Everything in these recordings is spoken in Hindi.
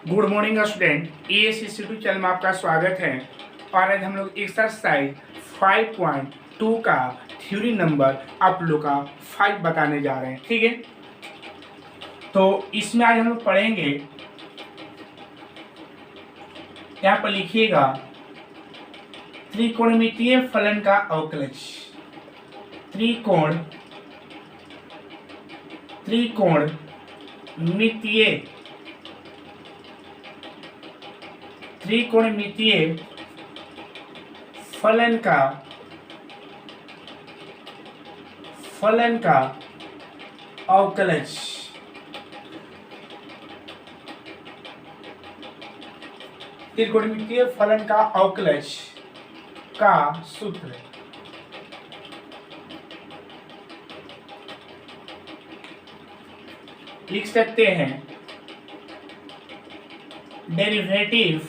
Good morning student, EAC channel में आपका स्वागत है। और आज हम लोग एक्सरसाइज 5.2 का थ्योरी नंबर आप लोग का 5 बताने जा रहे हैं। ठीक है, तो इसमें आज हम लोग पढ़ेंगे, यहाँ पर लिखिएगा त्रिकोणमितीय फलन का अवकलज। त्रिकोणमितीय फलन का अवकलज। त्रिकोणमितीय फलन का अवकलज का सूत्र लिख सकते हैं derivative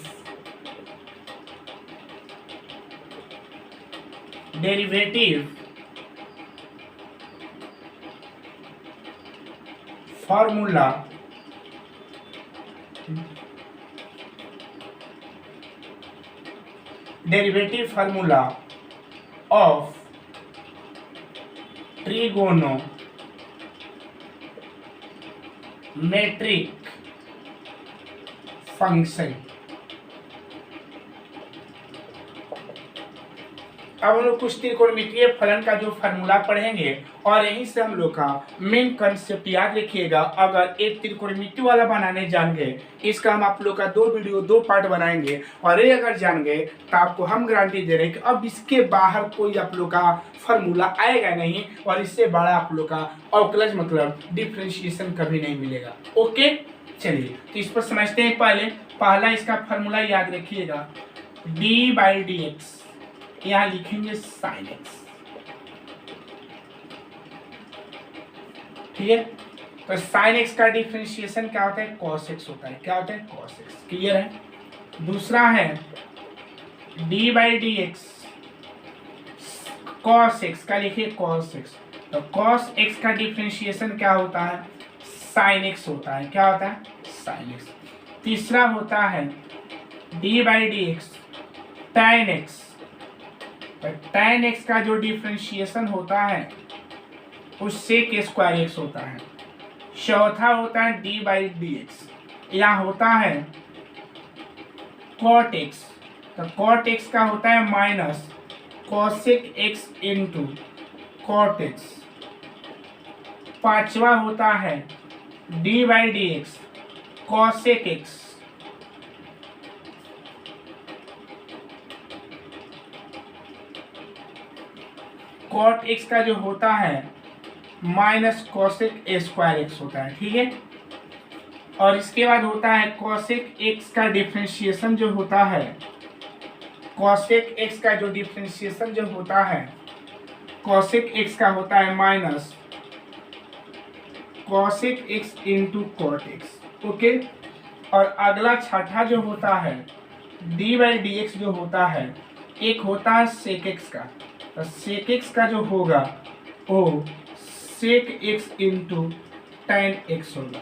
formula of trigonometric function. अब हम लोग कुछ त्रिकोणमितीय फलन का जो फार्मूला पढ़ेंगे और यहीं से हम लोग का मेन कंसेप्ट याद रखिएगा। अगर एक त्रिकोणमिति वाला बनाने जान गए, इसका हम आप लोग का 2 पार्ट बनाएंगे, और ये अगर जान गए तो आपको हम गारंटी दे रहे हैं कि अब इसके बाहर कोई आप लोग का फार्मूला आएगा नहीं, और इससे बड़ा आप लोग का अवकलज मतलब डिफरेंशिएशन कभी नहीं मिलेगा। ओके, चलिए तो इस पर समझते हैं। पहला इसका फार्मूला याद रखिएगा, d/dx, यहाँ लिखेंगे sin x। ठीक है, तो sin x का डिफरेंशिएशन क्या होता है? cos x होता है। क्या होता है? cos x। क्लियर है। दूसरा है d/dx cos x का, लिखिए cos x। तो cos x का डिफरेंशिएशन क्या होता है? sin x होता है। क्या होता है? sin x। तीसरा होता है d/dx tan x। tan x का जो डिफरेंशिएशन होता है उससे k² x होता है। चौथा होता है d/dx, यहाँ होता है cot x। तो cot x का होता है minus cosec x into cot x। पांचवा होता है d/dx cosec x। cot x का जो होता है माइनस cosec a² x होता है। ठीक है, और इसके बाद होता है cosec x का डिफरेंशिएशन जो होता है, cosec x का जो डिफरेंशिएशन जो होता है, cosec x का होता है minus cosec x into cot x। Okay, और अगला छठा जो होता है d/dx जो होता है, एक होता है sec x का। तो sec x का जो होगा वो sec x into tan x होगा।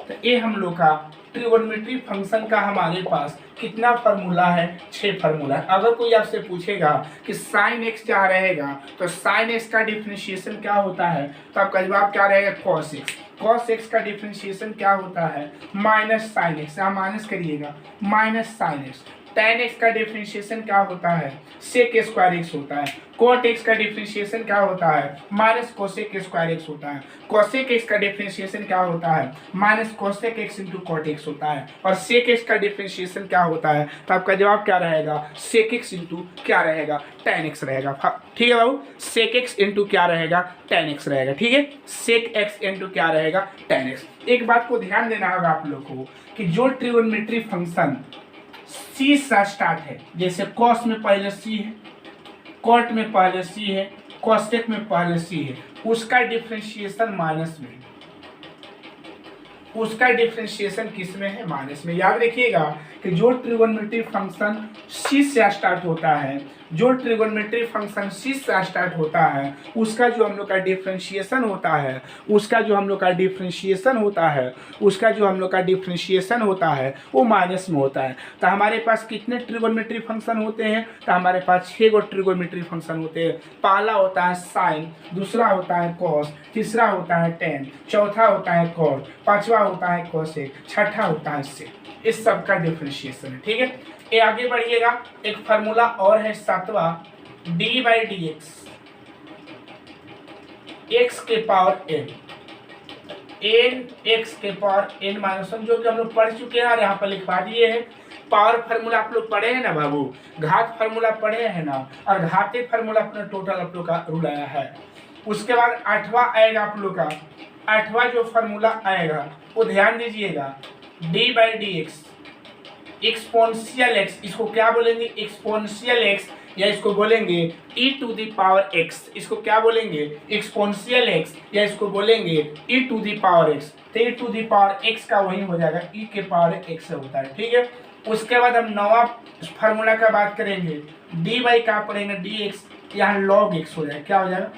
तो ये हम लोग का ट्रिगोनोमेट्री फंक्शन का हमारे पास कितना फार्मूला है? 6 फार्मूला है। अगर कोई आपसे पूछेगा कि sin x क्या रहेगा, तो sin x का डिफरेंशिएशन क्या होता है, तो आपका जवाब क्या रहेगा? cos x। cos x का डिफरेंशिएशन क्या होता है? Minus sin x। यहाँ माइनस करिएगा, minus sin x। tan x का डिफरेंशिएशन क्या होता है? sec x² होता है। cot x का डिफरेंशिएशन क्या होता है? माइनस cosec x² होता है। cosec x का डिफरेंशिएशन क्या होता है? Minus cosec x into cot x होता है। और sec x का डिफरेंशिएशन क्या होता है? तो आपका जवाब क्या रहेगा? sec x इंटू क्या रहेगा? tan x रहेगा। ठीक है बाबू, sec x इंटू क्या रहेगा? tan x रहेगा। ठीक है, sec x इंटू क्या रहेगा? tan x। एक बात को ध्यान देना होगा आप लोग को कि जो ट्रिगोनोमेट्री फंक्शन C से स्टार्ट है, जैसे cos में पहले C है, cot में पहले C है, cosec में पहले C है, उसका डिफरेंशिएशन माइनस में, उसका डिफरेंशिएशन किस में है? माइनस में। याद रखिएगा कि जो ट्रिगोनोमेट्री फंक्शन C से स्टार्ट होता है जो ट्रिगोनोमेट्री फंक्शन सी से स्टार्ट होता है उसका जो हम लोग का डिफरेंशिएशन होता है वो माइनस में होता है। तो हमारे पास कितने ट्रिगोनोमेट्री फंक्शन होते हैं? तो हमारे पास 6 गो ट्रिगोनोमेट्री फंक्शन होते हैं। पहला होता है साइन, दूसरा होता है कॉस, तीसरा होता है टेन, चौथा होता है कॉट, पांचवा होता है कोसेक, छठा होता है सेक। इस सब का डिफरेंशिएशन है। ठीक है, ये आगे बढ़िएगा। एक फार्मूला और है सातवां, डी बाई डी एक्स के पावर एन एक्स के पावर एन माइनस वन, जो कि हम लोग पढ़ चुके हैं और यहाँ पर लिखवा दिए हैं। पावर फार्मूला आप लोग पढ़े हैं ना बाबू, घात फार्मूला पढ़े हैं ना, और घाते फार्मूला अपना टोटल आप लोग का रूल आया है। उसके बाद आठवां आएगा आप लोग का, आठवां जो फार्मूला आएगा वो ध्यान दीजिएगा, d by d x exponential x, इसको क्या बोलेंगे? एक्सपोनेंशियल एक्स, या इसको बोलेंगे e to the power x। इसको क्या बोलेंगे? एक्सपोनेंशियल x, या इसको बोलेंगे e to the power x। तो e to the power x का वही हो जाएगा e के पावर x से होता है। ठीक है, उसके बाद हम नवा फार्मूला का बात करेंगे, d बाई का पढ़ेंगे dx, यहाँ log x हो जाएगा। क्या हो जाएगा?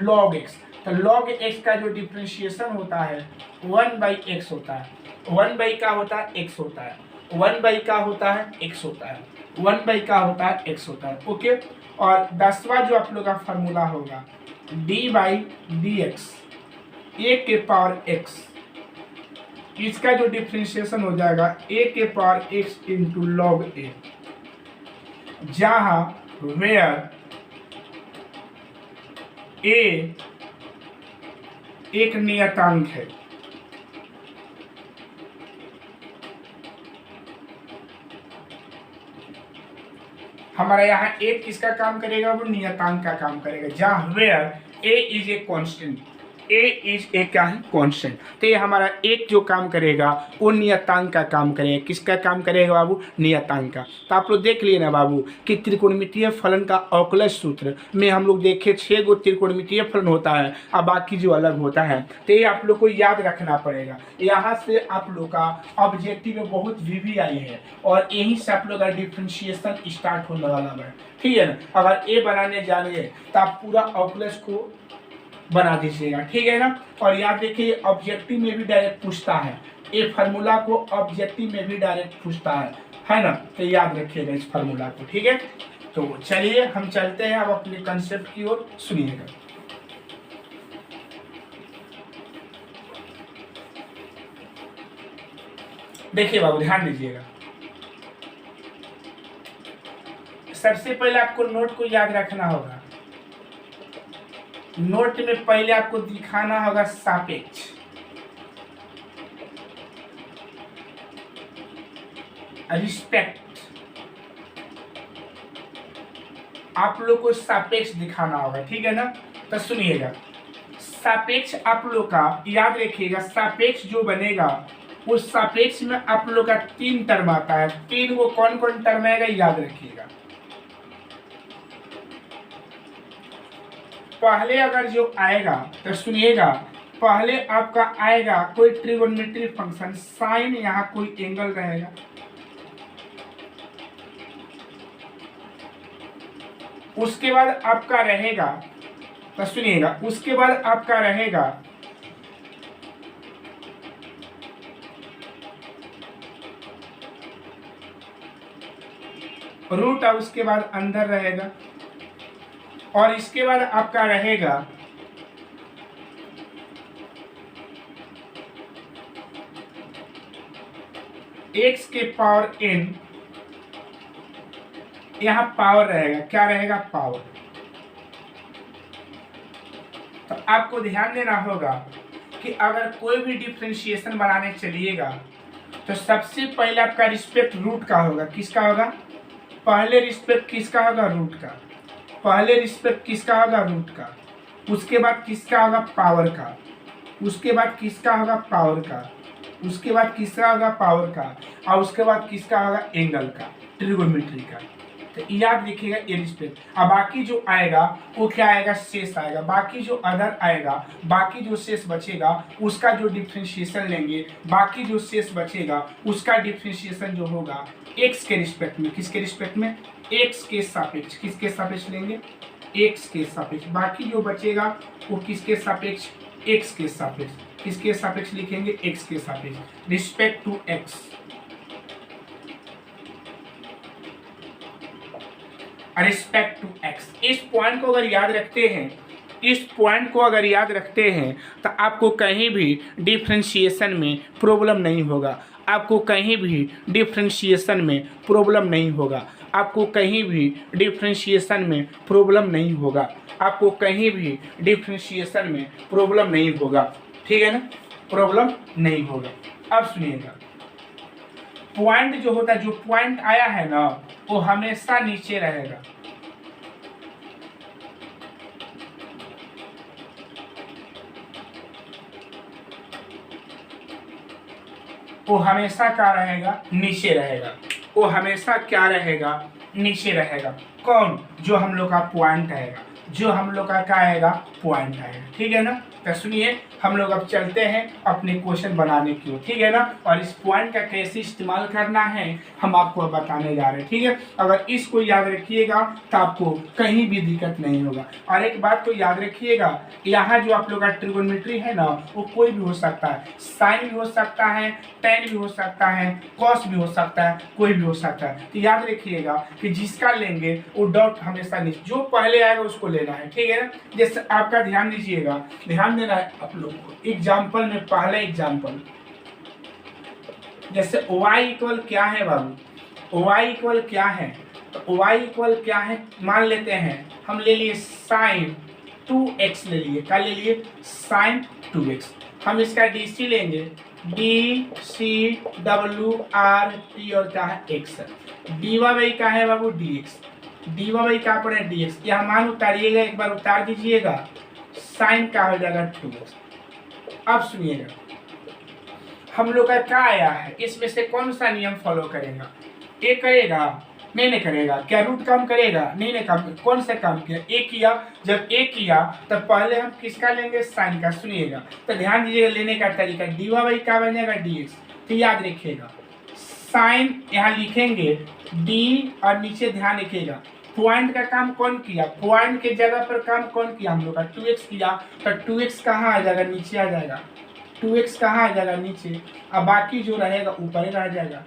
log x। तो log x का जो डिफरेंशिएशन होता है 1 बाई x होता है। 1 बाई का होता है x होता है, 1 बाई का होता है x होता है, 1 बाई का होता है x होता है। ओके, और 10वां जो आप लोग का फार्मूला होगा d बाई डी एक्स ए के पावर x, इसका जो डिफरेंशिएशन हो जाएगा a के पावर x इंटू लॉग ए, जहां वेयर a एक नियतांक है। हमारा यहाँ एक किसका काम करेगा? वो नियतांक का काम करेगा, जहाँ where a is a constant, a is a क्या है? कांस्टेंट। तो ये हमारा एक जो काम करेगा वो नियतांक का काम करेगा। किसका काम करेगा बाबू? नियतांक का। तो आप लोग देख लिए ना बाबू कि त्रिकोणमितीय फलन का अवकलज सूत्र में हम लोग देखे 6 गो त्रिकोणमितीय फलन होता है और बाकी जो अलग होता है। तो ये आप लोग को याद रखना पड़ेगा। यहाँ से आप लोग का ऑब्जेक्टिव में बहुत वीवी आई है और यहीं से आप लोग का डिफ्रेंशिएशन स्टार्ट होने वाला है। ठीक है ना, अगर ए बनाने जानिए तो आप पूरा अवकलज को बना दीजिएगा। ठीक है ना, और याद देखिए ऑब्जेक्टिव में भी डायरेक्ट पूछता है, ये फार्मूला को ऑब्जेक्टिव में भी डायरेक्ट पूछता है ना, तो याद रखिएगा इस फार्मूला को। ठीक है, तो चलिए हम चलते हैं अब अपने कंसेप्ट की ओर, सुनिएगा। देखिए बाबू ध्यान दीजिएगा, सबसे पहले आपको नोट को याद रखना होगा। नोट में पहले आपको दिखाना होगा सापेक्ष, रिस्पेक्ट, आप लोग को सापेक्ष दिखाना होगा। ठीक है ना, तो सुनिएगा, सापेक्ष आप लोग का याद रखिएगा। सापेक्ष जो बनेगा उस सापेक्ष में आप लोग का 3 टर्म आता है। 3 वो कौन कौन टर्म आएगा याद रखिएगा। पहले अगर जो आएगा तो सुनिएगा, पहले आपका आएगा कोई ट्रिगोनोमेट्री फंक्शन साइन, यहाँ कोई एंगल रहेगा। उसके बाद आपका रहेगा, तो सुनिएगा, उसके बाद आपका रहेगा रूट, और उसके बाद अंदर रहेगा, और इसके बाद आपका रहेगा x के पावर n, यहां पावर रहेगा। क्या रहेगा? पावर। तो आपको ध्यान देना होगा कि अगर कोई भी डिफरेंशिएशन बनाने चलिएगा तो सबसे पहले आपका रिस्पेक्ट रूट का होगा। किसका होगा? पहले रिस्पेक्ट किसका होगा? रूट का। पहले रिस्पेक्ट किसका होगा? रूट का। उसके बाद किसका होगा? पावर का। उसके बाद किसका होगा? पावर का। उसके बाद किसका होगा? पावर का। और उसके बाद किसका होगा? एंगल का, ट्रिगोनोमेट्री का। तो याद रखिएगा ये रिस्पेक्ट। अब बाकी जो आएगा वो क्या आएगा? शेष आएगा। बाकी जो अदर आएगा, बाकी जो शेष बचेगा उसका जो डिफ्रेंशिएशन लेंगे, बाकी जो शेष बचेगा उसका डिफ्रेंशिएशन जो होगा एक्स के रिस्पेक्ट में। किसके रिस्पेक्ट में? एक्स के सापेक्ष, किसके सापेक्ष लेंगे, एक्स के सापेक्ष। बाकी जो बचेगा वो किसके सापेक्ष, एक्स के सापेक्ष। किसके सापेक्ष लिखेंगे, एक्स के सापेक्ष, respect to x. Respect to x. इस पॉइंट को अगर याद रखते हैं, इस पॉइंट को अगर याद रखते हैं तो आपको कहीं भी डिफरेंशिएशन में प्रॉब्लम नहीं होगा। आपको कहीं भी डिफरेंशिएशन में प्रॉब्लम नहीं होगा। आपको कहीं भी डिफरेंशिएशन में प्रॉब्लम नहीं होगा। आपको कहीं भी डिफरेंशिएशन में प्रॉब्लम नहीं होगा। ठीक है ना, प्रॉब्लम नहीं होगा। अब सुनिएगा, पॉइंट जो होता है, जो पॉइंट आया है ना, वो हमेशा नीचे रहेगा। वो हमेशा क्या रहेगा, नीचे रहेगा। वो हमेशा क्या रहेगा, नीचे रहेगा। कौन, जो हम लोग का पॉइंट आएगा, जो हम लोग का क्या आएगा, पॉइंट आएगा। ठीक है ना, तो सुनिए हम लोग अब चलते हैं अपने क्वेश्चन बनाने की ओर। ठीक है ना, और इस पॉइंट का कैसे इस्तेमाल करना है हम आपको बताने जा रहे हैं। ठीक है, अगर इसको याद रखिएगा तो आपको कहीं भी दिक्कत नहीं होगा। और एक बात को याद रखिएगा, यहाँ जो आप लोग का ट्रिगोनोमेट्री है ना, वो कोई भी हो सकता है। साइन भी हो सकता है, टेन भी हो सकता है, कॉस भी हो सकता है, कोई भी हो सकता है। तो याद रखिएगा कि जिसका लेंगे वो डॉट हमेशा नीचे, जो पहले आएगा उसको लेना है। ठीक है ना, जैसे आपका ध्यान दीजिएगा, ध्यान देना है आप लोग को। एग्जाम्पल में पहले एग्जाम्पल, जैसे y इक्वल क्या है बाबू, y इक्वल क्या है, तो y इक्वल क्या है मान लेते हैं, हम ले लिए साइन 2x ले लिए, क्या ले लिए, साइन 2x। हम इसका DC लेंगे, DCWRT और क्या है, x। dy क्या है बाबू, dx। dy क्या पड़े, dx। यह मान उतारिएगा, एक बार उतार दीजिएगा, साइन का हो जाएगा 2x। अब सुनिएगा, हम लोग का क्या आया है, इसमें से कौन सा नियम फॉलो करेगा, ए करेगा, नहीं करेगा, क्या रूट काम करेगा, नहीं काम, कौन सा काम किया, ए किया। जब ए किया तब पहले हम किसका लेंगे, साइन का। सुनिएगा तो ध्यान दीजिएगा लेने का तरीका, डी वाई क्या बन जाएगा, dx। तो याद रखिएगा साइन यहाँ लिखेंगे डी, और नीचे ध्यान रखिएगा पॉइंट का काम कौन किया, पॉइंट के जगह पर काम कौन किया, हम लोग का 2x किया। तो 2x कहाँ आ जाएगा, नीचे आ जाएगा। 2x कहाँ आ जाएगा, नीचे। अब बाकी जो रहेगा ऊपर रह जाएगा।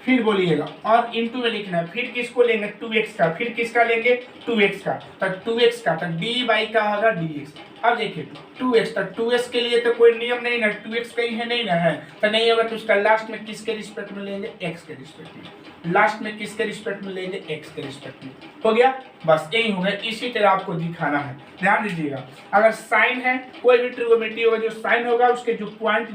फिर बोलिएगा और इनटू में लिखना है, फिर किसको लेंगे, 2x का, फिर किसका लेंगे, 2x का। तो 2x का, तो डी बाई का होगा dx। अब देखिए 2x, तो 2x के लिए तो कोई नियम नहीं ना, 2x कहीं है नहीं ना, है तो नहीं होगा। तो उसका लास्ट में किसके रिस्पेक्ट में लेंगे, x के रिस्पेक्ट में। लास्ट में किसके रिस्पेक्ट में लेंगे, x के रिस्पेक्ट में। हो गया, बस यही हो गया। इसी तरह आपको दिखाना है। ध्यान दीजिएगा, अगर साइन है, कोई भी ट्रिगोनोमेट्री होगा, जो साइन होगा उसके जो पॉइंट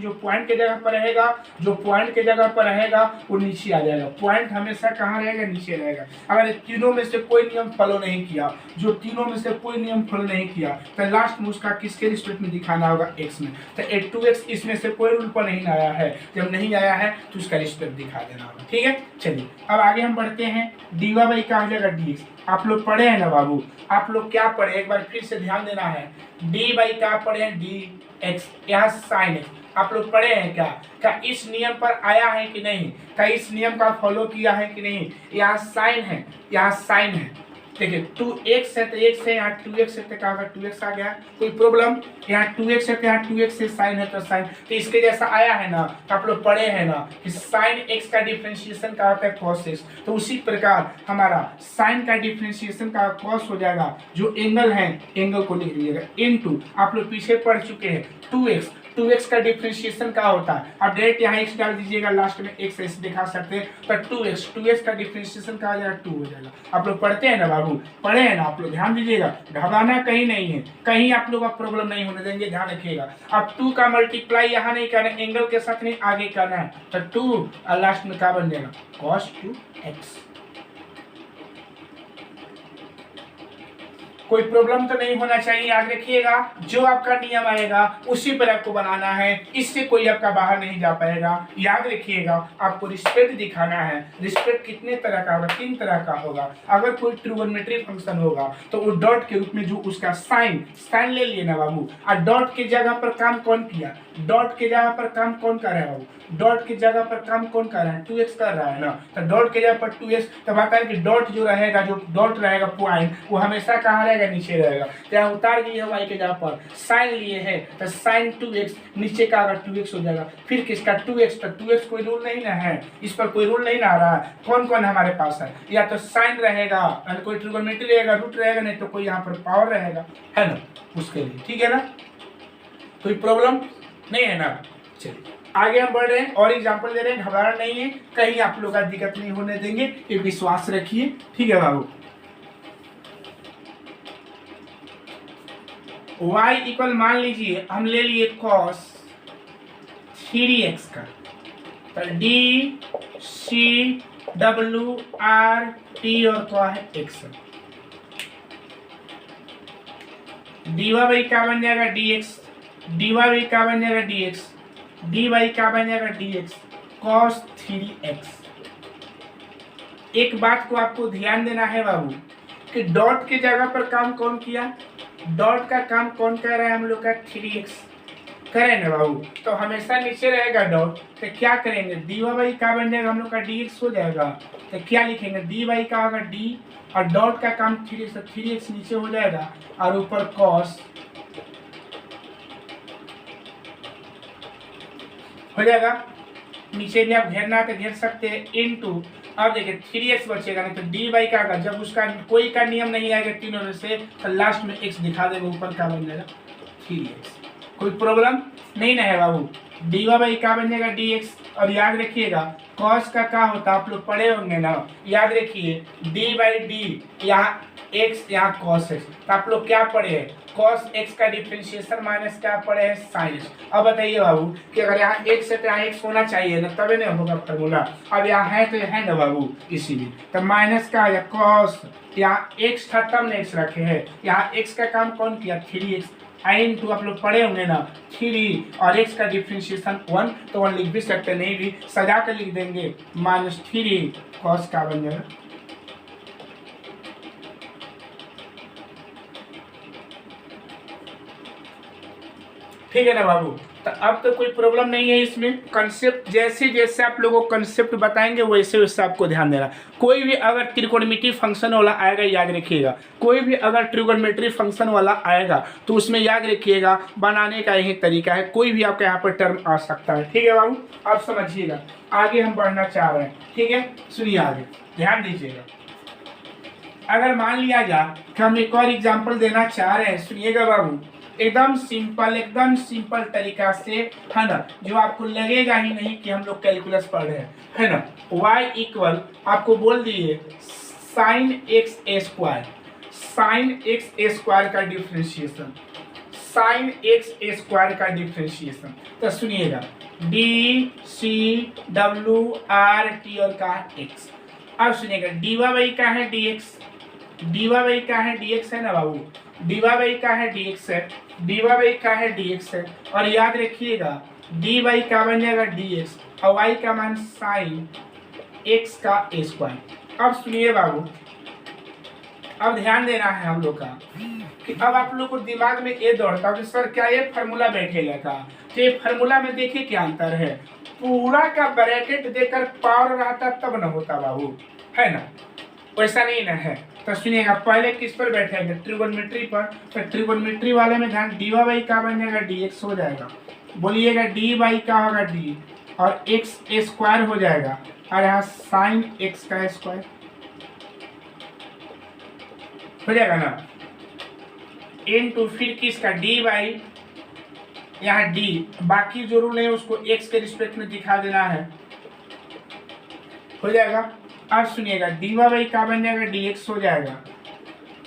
के जगह पर रहेगा, जो पॉइंट के जगह पर रहेगा वो नीचे आ जाएगा। पॉइंट हमेशा कहाँ रहेगा, नीचे रहेगा। अगर तीनों में से कोई नियम फॉलो नहीं किया, जो तीनों में से कोई नियम फॉलो नहीं किया, तो लास्ट में उसका किसके रिस्पेक्ट में दिखाना होगा, x में। तो 2x इसमें से कोई रूल पर नहीं आया है, जब नहीं आया है तो उसका रिस्पेक्ट दिखा देना होगा। ठीक है, चलिए अब आगे हम बढ़ते हैं। डी वाई क्या हो जाएगा, dx। आप लोग पढ़े हैं ना बाबू, आप लोग क्या पढ़े, एक बार फिर से ध्यान देना है। डी बाई क्या पढ़े हैं, dx, यहाँ साइन है। आप लोग पढ़े हैं क्या इस नियम पर आया है कि नहीं, क्या इस नियम का फॉलो किया है कि नहीं। यहाँ साइन है, यहाँ साइन है। देखिए 2x है तो x है, यहाँ 2x है तो क्या होगा, 2x आ गया, कोई प्रॉब्लम। यहाँ 2x है तो यहाँ 2x से साइन है तो साइन, तो इसके जैसा आया है ना। तो आप लोग पढ़े हैं ना कि साइन x का डिफरेंशिएशन का होता है cos x। तो उसी प्रकार हमारा साइन का डिफरेंशिएशन का cos हो जाएगा, जो एंगल है एंगल को लिख लीजिएगा, इनटू आप लोग पीछे पढ़ चुके हैं 2x का डिफरेंशिएशन क्या होता है। आप डायरेक्ट यहाँ x डाल दीजिएगा, लास्ट में x ऐसे दिखा सकते हैं। तो 2x का डिफरेंशिएशन क्या हो जाएगा, 2 हो जाएगा। आप लोग पढ़ते हैं ना बाबू, पढ़े हैं ना, आप लोग ध्यान दीजिएगा, घबराना कहीं नहीं है, कहीं आप लोग का प्रॉब्लम नहीं होने देंगे, ध्यान रखिएगा। अब 2 का मल्टीप्लाई यहाँ नहीं करना, एंगल के साथ नहीं आगे करना है। तो 2 और लास्ट में क्या बन जाएगा, cos 2x। कोई प्रॉब्लम तो नहीं होना चाहिए। याद रखिएगा, जो आपका नियम आएगा उसी पर आपको बनाना है, इससे कोई आपका बाहर नहीं जा पाएगा। याद रखिएगा, आपको रिस्पेक्ट दिखाना है। रिस्पेक्ट कितने तरह का होगा? 3 तरह का होगा। अगर कोई ट्रिगोनोमेट्री फंक्शन होगा तो वो डॉट के रूप में जो उसका साइन ले लिए ना बाबू। और डॉट की जगह पर काम कौन किया? डॉट की जगह पर काम कौन कर रहा है बाबू? डॉट की जगह पर काम कौन कर रहा है? 2x कर रहा है ना। तो डॉट की जगह पर 2x, तो बात है कि डॉट जो रहेगा, जो डॉट रहेगा पॉइंट, वो हमेशा कहाँ रहेगा? नीचे रहेगा। तो यहाँ उतार दिए y के जगह पर साइन लिए हैं, तो साइन 2x नीचे का अगर 2x हो जाएगा। फिर किसका 2x? तो 2x कोई रूल नहीं ना है, इस पर कोई रूल नहीं ना आ रहा है। कौन कौन हमारे पास है? या तो साइन रहेगा, कोई ट्रिगोनोमेट्री रहेगा, रूट रहेगा, नहीं तो कोई यहाँ पर पावर रहेगा, है ना, उसके लिए। ठीक है ना, कोई प्रॉब्लम नहीं है ना। चलिए आगे हम बढ़ रहे हैं और एग्जांपल दे रहे हैं, घबराना नहीं है, कहीं आप लोग का दिक्कत नहीं होने देंगे, ये विश्वास रखिए। ठीक है बाबू, y इक्वल मान लीजिए हम ले लिए cos 3x का, तो d c w r t और क्या है x, dy बाई क्या बन जाएगा? dx, dy बाई क्या बन जाएगा? dx, dy क्या बन जाएगा? dx cos 3x। एक बात को आपको ध्यान देना है बाबू कि डॉट की जगह पर काम कौन किया? डॉट का काम कौन कर रहा है? हम लोग का 3x करें ना बाबू, तो हमेशा नीचे रहेगा डॉट। तो क्या करेंगे? dy बाई क्या बन जाएगा? हम लोग का dx हो जाएगा। तो क्या लिखेंगे? dy बाई का होगा d, और डॉट का काम 3x, तो 3x नीचे हो जाएगा, और ऊपर cos हो जाएगा। नीचे भी आप घेरना तो घेर सकते हैं, इनटू, अब देखिए 3x बचेगा, नहीं तो डी बाई का, जब उसका कोई का नियम नहीं आएगा तीनों में से, तो लास्ट में x दिखा देगा, ऊपर का बन जाएगा 3x। कोई प्रॉब्लम नहीं ना है बाबू। डी बाई का बन जाएगा dx, और याद रखिएगा cos का क्या होता है, आप लोग पढ़े होंगे ना। याद रखिए d बाई डी, यहाँ x, यहाँ cos x, तो आप लोग क्या पढ़े हैं? cos x का डिफरेंशिएशन माइनस क्या पढ़े हैं? sin x। अब बताइए बाबू कि अगर यहाँ x है तो यहाँ x होना चाहिए ना, तभी नहीं होगा फार्मूला। अब यहाँ है तो है ना बाबू, इसीलिए तो माइनस का या cos, यहाँ x था तब ने x रखे हैं, यहाँ x का काम कौन किया? 3x, आइन टू आप लोग पढ़े होंगे ना, 3 और x का डिफरेंशिएशन 1, तो 1 लिख भी सकते, नहीं भी सजा कर लिख देंगे, -3 cos का बन जाएगा। ठीक है ना बाबू, तो अब तो कोई प्रॉब्लम नहीं है इसमें। कंसेप्ट जैसे जैसे आप लोगों को कंसेप्ट बताएंगे वैसे वैसे आपको ध्यान देना। कोई भी अगर त्रिकोणमिति फंक्शन वाला आएगा, याद रखिएगा, कोई भी अगर ट्रिगोनोमेट्री फंक्शन वाला आएगा तो उसमें याद रखिएगा बनाने का यही तरीका है, कोई भी आपका यहाँ पर टर्म आ सकता है। ठीक है बाबू, अब समझिएगा, आगे हम बढ़ना चाह रहे हैं। ठीक है, सुनिए आगे, ध्यान दीजिएगा। अगर मान लिया जाए कि हम एक और एग्जाम्पल देना चाह रहे हैं, सुनिएगा बाबू, एकदम सिंपल तरीका से, है ना, जो आपको लगेगा ही नहीं कि हम लोग कैलकुलस पढ़ रहे हैं, है ना। y इक्वल आपको बोल दिए sine x a square, sine x a square का differentiation, sine x a square का डिफरेंशिएशन। तो सुनिएगा D C W R T और का एक्स। अब सुनिएगा डी वाई का है डी एक्स, डी वाई का है डी एक्स, है ना बाबू, डी वाई का है डी एक्स है, डी वाई का है डी एक्स है, और याद रखिएगा डी वाई का बन जाएगा डी एक्स, और वाई का मान साइन एक्स का ए स्क्वायर। अब सुनिए बाबू, अब ध्यान देना है हम लोग का कि अब आप लोग को दिमाग में ये दौड़ता है कि सर क्या ये फार्मूला बैठेगा का? तो ये फार्मूला में देखिए क्या अंतर है, पूरा का ब्रैकेट देकर पावर रहता तब न होता बाबू, है ना, वैसा नहीं ना है। तो सुनिएगा, पहले किस पर बैठेंगे? ट्रिगोनोमेट्री पर। तो ट्रिगोनोमेट्री वाले में ध्यान, डी वाई का बन जाएगा डी एक्स हो जाएगा, बोलिएगा डी वाई का होगा डी, और एक्स ए स्क्वायर हो जाएगा, और यहाँ साइन एक्स का स्क्वायर हो जाएगा ना, इनटू फिर किसका डी वाई, यहाँ डी, बाकी जो रूल है उसको एक्स के रिस्पेक्ट में दिखा देना है, हो जाएगा। अब सुनिएगा डी वाई का बन जाएगा डी एक्स हो जाएगा,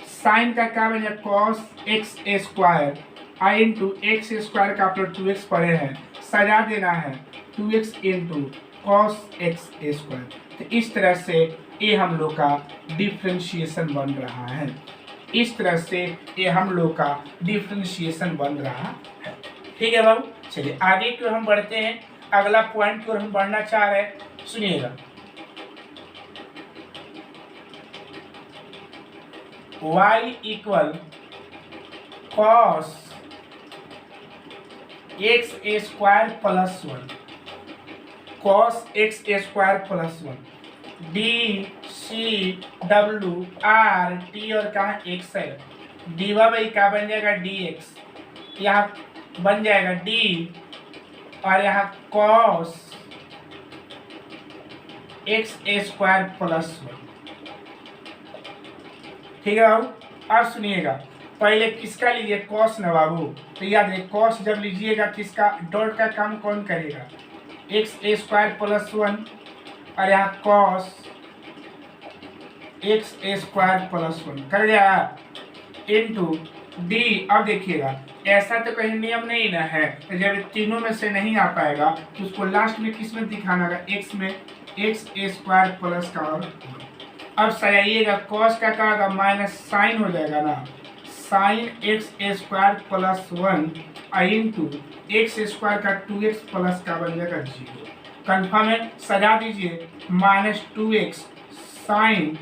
साइन का क्या बन जाएगा cos x a square, I into x square का आप लोग 2x पढ़े हैं, सजा देना है 2x into cos x a square. तो इस तरह से ये हम लोग का डिफ्रेंशिएशन बन रहा है। इस तरह से ये हम लोग का डिफरेंशिएशन बन रहा है। ठीक है बाबू, चलिए आगे की ओर हम बढ़ते हैं। अगला पॉइंट की ओर हम बढ़ना चाह रहे हैं, सुनिएगा। y equal cos x a square plus 1, cos x a square plus 1, D C W R T और कहा एक्स है, डी वाई क्या बन जाएगा डी एक्स, यहाँ बन जाएगा डी और यहाँ cos x a square plus 1। ठीक है बाबू, अब सुनिएगा, पहले किसका लीजिए कॉस ना बाबू, तो याद रखिए कॉस जब लीजिएगा किसका, डॉट का काम कौन करेगा, एक्स ए स्क्वायर प्लस 1 और यहाँ cos x a square plus 1 कर गया इनटू डी। अब देखिएगा ऐसा तो कहीं नियम नहीं ना है, तो जब तीनों में से नहीं आ पाएगा तो उसको लास्ट में किस में दिखाना होगा, एक्स में, एक्स ए स्क्वायर प्लस का और अब सजाइएगा कॉस का क्या होगा माइनस साइन हो जाएगा ना, sine x a square plus 1 into x square का 2x प्लस का बन जाएगा 0। कन्फर्म है, सजा दीजिए -2x sign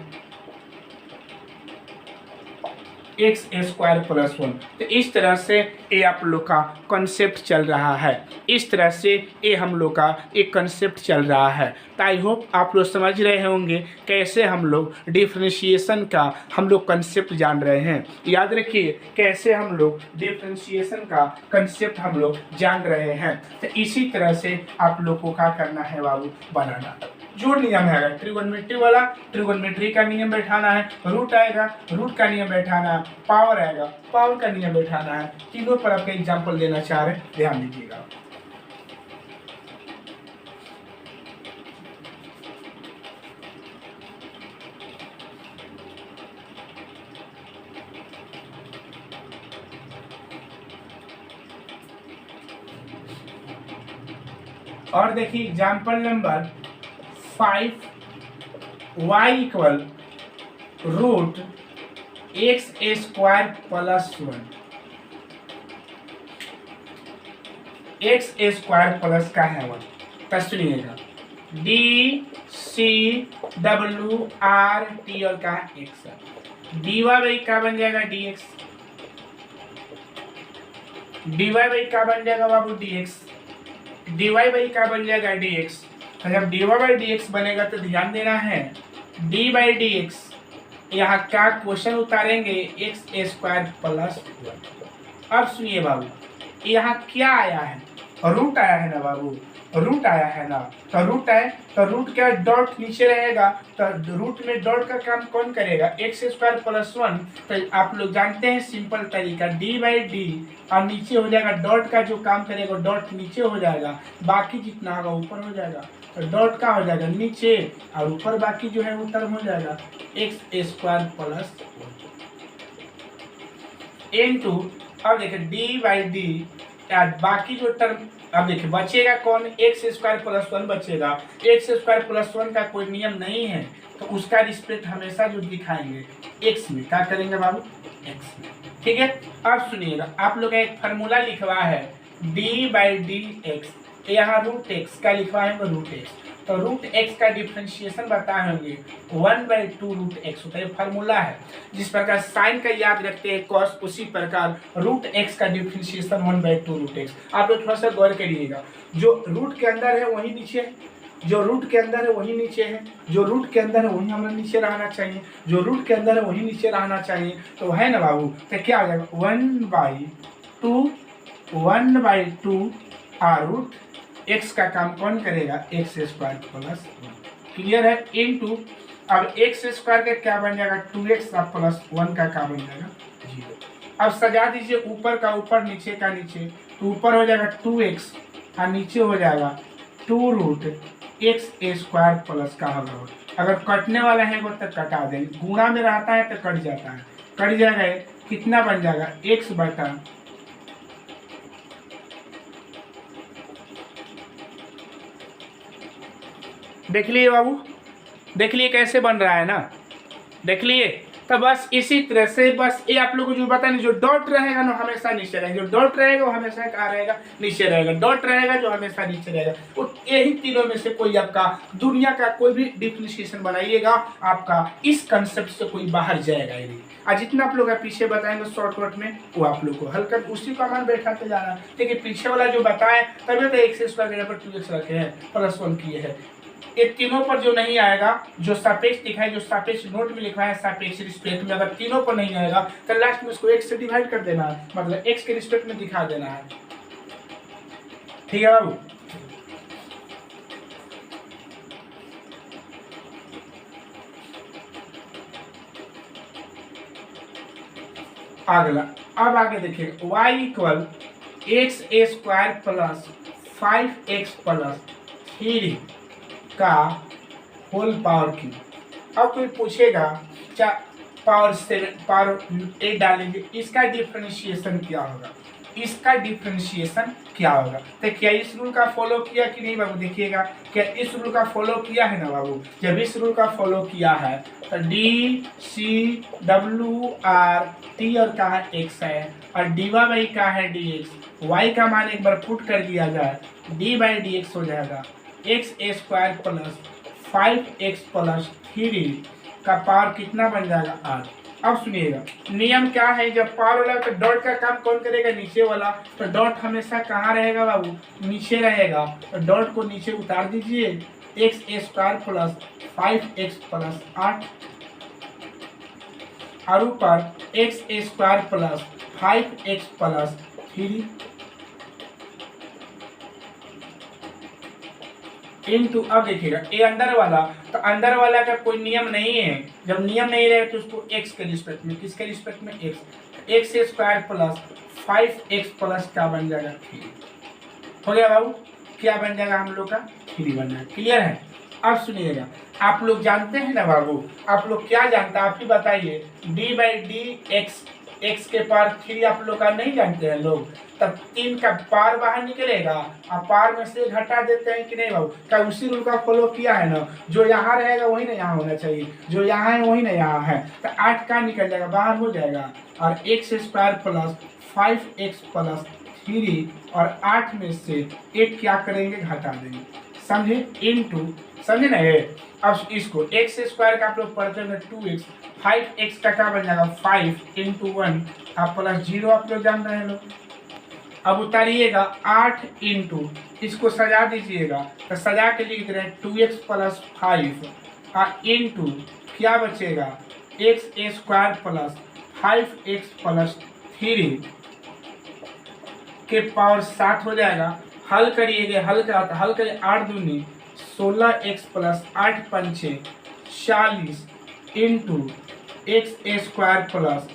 x a square plus 1। तो इस तरह से ये आप लोग का कॉन्सेप्ट चल रहा है, इस तरह से ये हम लोग का एक कॉन्सेप्ट चल रहा है। तो आई होप आप लोग समझ रहे होंगे कैसे हम लोग डिफरेंशिएशन का हम लोग कॉन्सेप्ट जान रहे हैं। याद रखिए कैसे हम लोग डिफरेंशिएशन का कॉन्सेप्ट हम लोग जान रहे हैं। तो इसी तरह से आप लोग को क्या करना है बाबू, बनाना जो नियम है ट्रिगोनोमेट्री वाला, ट्रिगोनोमेट्री का नियम बैठाना है, रूट आएगा रूट का नियम बैठाना है, पावर आएगा पावर का नियम बैठाना है। तीनों पर आपका एग्जांपल देना चाह रहे हैं, ध्यान दीजिएगा। और देखिए example number 5, y equal root x a square plus 1, x a square plus का है 1। तो सुनिएगा D C W R T और का एक्स, डी वाई का बन जाएगा डी एक्स, डी वाई का बन जाएगा बाबू डी एक्स, डी वाई का बन जाएगा डी एक्स। जब d y by d x बनेगा तो ध्यान देना है डी बाई डी एक्स, यहाँ का क्वेश्चन उतारेंगे एक्स ए स्क्वायर प्लस 1। अब सुनिए बाबू यहाँ क्या आया है, रूट आया है ना बाबू, रूट आया है ना, तो रूट है तो रूट का डॉट नीचे रहेगा, तो रूट में डॉट का काम कौन करेगा, एक्स स्क्वायर प्लस 1। तो आप लोग जानते हैं सिंपल तरीका डी बाई डी और नीचे हो जाएगा डॉट का जो काम करेगा डॉट नीचे हो जाएगा, बाकी जितना होगा ऊपर हो जाएगा। तो डॉट का हो जाएगा नीचे और ऊपर बाकी जो है वो टर्म हो जाएगा x a square plus 1 into, अब देखिए डी बाई डी बाकी जो टर्म, अब देखिए बचेगा कौन, एक्स स्क्वायर प्लस 1 बचेगा। एक्स स्क्वायर प्लस 1 का कोई नियम नहीं है, तो उसका रिस्पेक्ट हमेशा जो दिखाएंगे एक्स में, क्या करेंगे बाबू एक्स में। ठीक है, अब सुनिएगा आप लोग एक फार्मूला लिखवा है डी बाई डी एक्स, यहाँ रूट एक्स का लिखवा है रूट एक्स, तो रूट एक्स का डिफ्रेंशिएशन बताए होंगे 1/2 रूट एक्स होता है, फार्मूला है। जिस प्रकार साइन का याद रखते हैं कॉस, उसी प्रकार रूट एक्स का डिफ्रेंशिएशन 1/2 रूट एक्स। आप लोग थोड़ा सा गौर करिएगा, जो रूट के अंदर है वही नीचे है, जो रूट के अंदर है वही नीचे है, जो रूट के अंदर है वही हमें नीचे रहना चाहिए, जो रूट के अंदर है वही नीचे रहना चाहिए। तो है ना बाबू, तो क्या हो जाएगा 1/2 और रूट एक्स का काम कौन करेगा, एक्स स्क्वायर प्लस 1। क्लियर है, इनटू अब एक्स स्क्वायर का क्या बन जाएगा 2x प्लस 1 का क्या बन जाएगा 0। अब सजा दीजिए ऊपर का ऊपर नीचे का नीचे, तो ऊपर हो जाएगा 2x और नीचे हो जाएगा 2 root x a square plus का होगा। अगर कटने वाला है वो तो कटा देंगे, गुणा में रहता है तो कट जाता है, कट जाएगा कितना बन जाएगा x बटा देख लिए बाबू, देख लिए कैसे बन रहा है ना, देख लिए तो बस इसी तरह से बस ये आप लोग को जो बताने, जो डॉट रहेगा ना हमेशा नीचे रहेगा, जो डॉट रहेगा वो हमेशा कहाँ रहेगा, नीचे रहेगा, डॉट रहेगा जो हमेशा नीचे रहेगा। तो यही तीनों में से कोई आपका दुनिया का कोई भी डिफरेंशिएशन बनाइएगा, आपका इस कंसेप्ट से कोई बाहर जाएगा ही नहीं। और जितना आप लोग पीछे बताएंगे शॉर्टकट में वो आप लोग को हल कर उसी का मान बैठाते जाना। देखिए पीछे वाला जो बताए तभी तो एक्स स्क्वायर के जगह पर 2x रखे हैं, +1 किए हैं। ये तीनों पर जो नहीं आएगा, जो सापेक्ष दिखाए, जो सापेक्ष नोट में लिखा है सापेक्ष रिस्पेक्ट में, अगर तीनों पर नहीं आएगा तो लास्ट में उसको x से डिवाइड कर देना है, मतलब x के रिस्पेक्ट में दिखा देना है। ठीक है बाबू। अगला, अब आगे देखिए y equal x² plus 5x plus 3 का होल पावर की। अब कोई पूछेगा पावर 8 डालेंगे, इसका डिफरेंशिएशन क्या होगा, इसका डिफरेंशिएशन क्या होगा। तो क्या इस रूल का फॉलो किया कि नहीं बाबू, देखिएगा क्या इस रूल का फॉलो किया है ना बाबू। जब इस रूल का फॉलो किया है तो D C W R T और क्या है एक्स है, और डी वाई क्या है डी एक्स। वाई का मान एक बार पुट कर दिया जाए, डी बाई डी एक्स हो जाएगा x² प्लस 5x प्लस 3 का पावर कितना बन जाएगा 8। अब सुनिएगा नियम क्या है, जब पावर वाला तो डॉट का काम कौन करेगा, नीचे वाला। तो डॉट हमेशा कहाँ रहेगा बाबू, नीचे रहेगा। तो डॉट को नीचे उतार दीजिए, x² प्लस 5x प्लस 8 और ऊपर x² plus 5x plus 3 into. अब देखिएगा ये अंदर वाला, तो अंदर वाला का कोई नियम नहीं है। जब नियम नहीं रहे तो उसको x के रिस्पेक्ट में, किसके रिस्पेक्ट में, x² प्लस 5x प्लस क्या बन जाएगा 3। हो गया बाबू, क्या बन जाएगा हम लोग का 3 बन जाएगा। क्लियर है। अब सुनिएगा, आप लोग जानते हैं ना बाबू, आप लोग क्या जानते हैं आप ही बताइए, डी बाई डी एक्स के पार 3 आप लोग का नहीं जानते हैं लोग। तब 3 का पार बाहर निकलेगा और पार में से घटा देते हैं कि नहीं बाबू। क्या उसी रूल का फॉलो किया है ना, जो यहाँ रहेगा वही ना यहाँ होना चाहिए, जो यहाँ है वही ना यहाँ है। तो 8 का निकल जाएगा, बाहर हो जाएगा, और x² प्लस 5x प्लस 3 और 8 में से 1 क्या करेंगे, घटा देंगे, समझे, इनटू, समझे ना ये। अब इसको x² का आप लोग पढ़ते हैं 2x, 5x का क्या बन जाएगा 5 इंटू 1 आप प्लस 0 आप लोग जान रहे हैं लोग। अब उतारिएगा 8 इंटू, इसको सजा दीजिएगा, तो सजा के लिख रहे हैं 2x प्लस 5 और इंटू क्या बचेगा x² प्लस 5x प्लस 3 के पावर 7 हो जाएगा। हल करिएगा, हल करिए 8 दूनी 16x प्लस 8 पंचे 40 into x² plus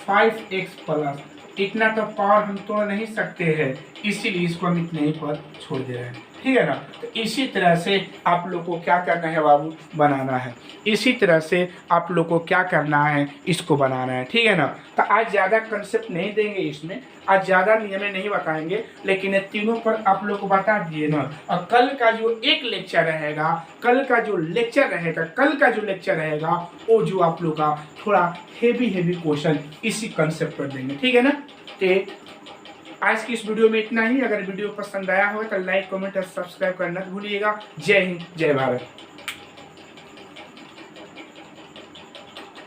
5x plus, इतना तो पावर हम तोड़ नहीं सकते हैं, इसीलिए इसको हम इतने ही पर छोड़ दे रहे हैं। ठीक है ना। तो इसी तरह से आप लोग को क्या करना है बाबू, बनाना है। इसी तरह से आप लोग को क्या करना है, इसको बनाना है। ठीक है ना। तो आज ज़्यादा कंसेप्ट नहीं देंगे इसमें, आज ज़्यादा नियम नहीं बताएंगे, लेकिन तीनों पर आप लोग को बता दिए ना। और कल का जो एक लेक्चर रहेगा, कल का जो लेक्चर रहेगा वो जो आप लोग का थोड़ा हेवी क्वेश्चन इसी कंसेप्ट पर देंगे। ठीक है ना। तो आज की इस वीडियो में इतना ही। अगर वीडियो पसंद आया हो तो लाइक, कमेंट और सब्सक्राइब करना भूलिएगा। जय हिंद, जय भारत।